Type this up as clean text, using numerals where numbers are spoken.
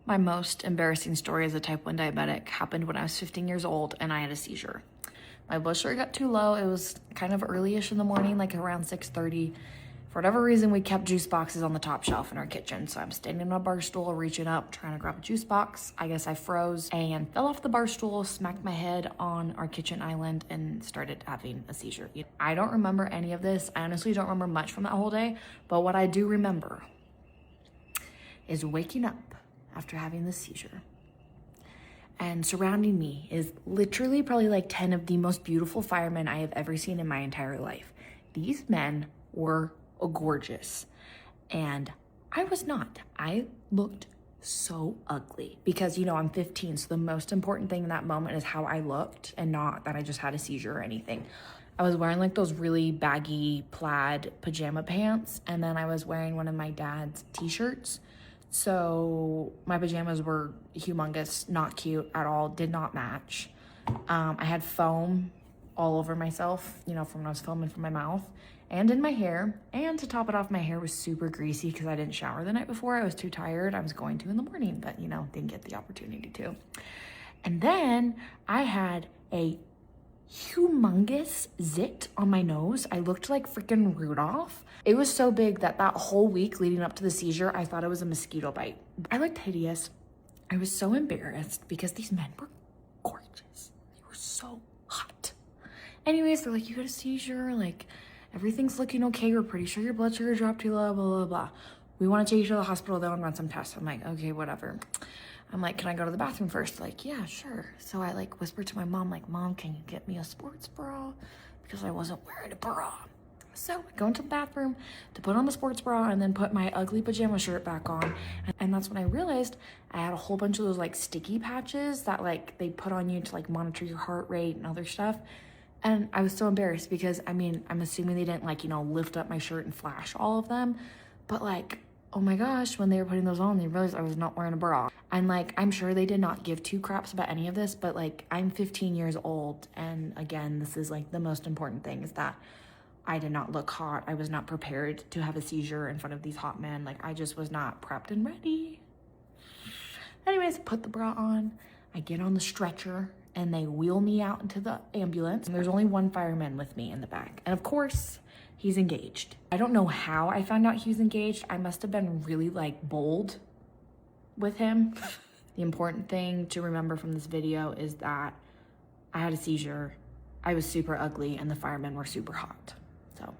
My most embarrassing story as a type 1 diabetic happened when I was 15 years old and I had a seizure. My blood sugar got too low. It was kind of early-ish in the morning, like around 6:30. For whatever reason, we kept juice boxes on the top shelf in our kitchen. So I'm standing on a bar stool, reaching up, trying to grab a juice box. I guess I froze and fell off the bar stool, smacked my head on our kitchen island, and started having a seizure. I don't remember any of this. I honestly don't remember much from that whole day. But what I do remember is waking up after having the seizure. And surrounding me is literally probably like 10 of the most beautiful firemen I have ever seen in my entire life. These men were gorgeous. And I was not. I looked so ugly because, you know, I'm 15. So the most important thing in that moment is how I looked and not that I just had a seizure or anything. I was wearing like those really baggy plaid pajama pants. And then I was wearing one of my dad's t-shirts. So my pajamas were humongous, not cute at all, did not match. I had foam all over myself, you know, from when I was foaming from my mouth and in my hair. And to top it off, my hair was super greasy because I didn't shower the night before. I was too tired. I was going to in the morning, but, you know, didn't get the opportunity to. And then I had a humongous zit on my nose. I looked like freaking Rudolph. It was so big that whole week leading up to the seizure, I thought it was a mosquito bite. I looked hideous. I was so embarrassed because these men were gorgeous. They were so hot. Anyways, they're like, you got a seizure, like everything's looking okay. We're pretty sure your blood sugar dropped too low, blah, blah, blah. We want to take you to the hospital though and run some tests. I'm like, okay, whatever. I'm like, can I go to the bathroom first? Like, yeah, sure. So I like whispered to my mom, like, Mom, can you get me a sports bra? Because I wasn't wearing a bra. So I go into the bathroom to put on the sports bra and then put my ugly pajama shirt back on. And that's when I realized I had a whole bunch of those like sticky patches that like they put on you to like monitor your heart rate and other stuff. And I was so embarrassed because, I mean, I'm assuming they didn't like, you know, lift up my shirt and flash all of them. But like, oh my gosh, when they were putting those on, they realized I was not wearing a bra. And like, I'm sure they did not give two craps about any of this, but like, I'm 15 years old. And again, this is like the most important thing is that I did not look hot. I was not prepared to have a seizure in front of these hot men. Like, I just was not prepped and ready. Anyways, put the bra on. I get on the stretcher and they wheel me out into the ambulance. And there's only one fireman with me in the back. And of course, he's engaged. I don't know how I found out he was engaged. I must have been really like bold with him. The important thing to remember from this video is that I had a seizure, I was super ugly, and the firemen were super hot. So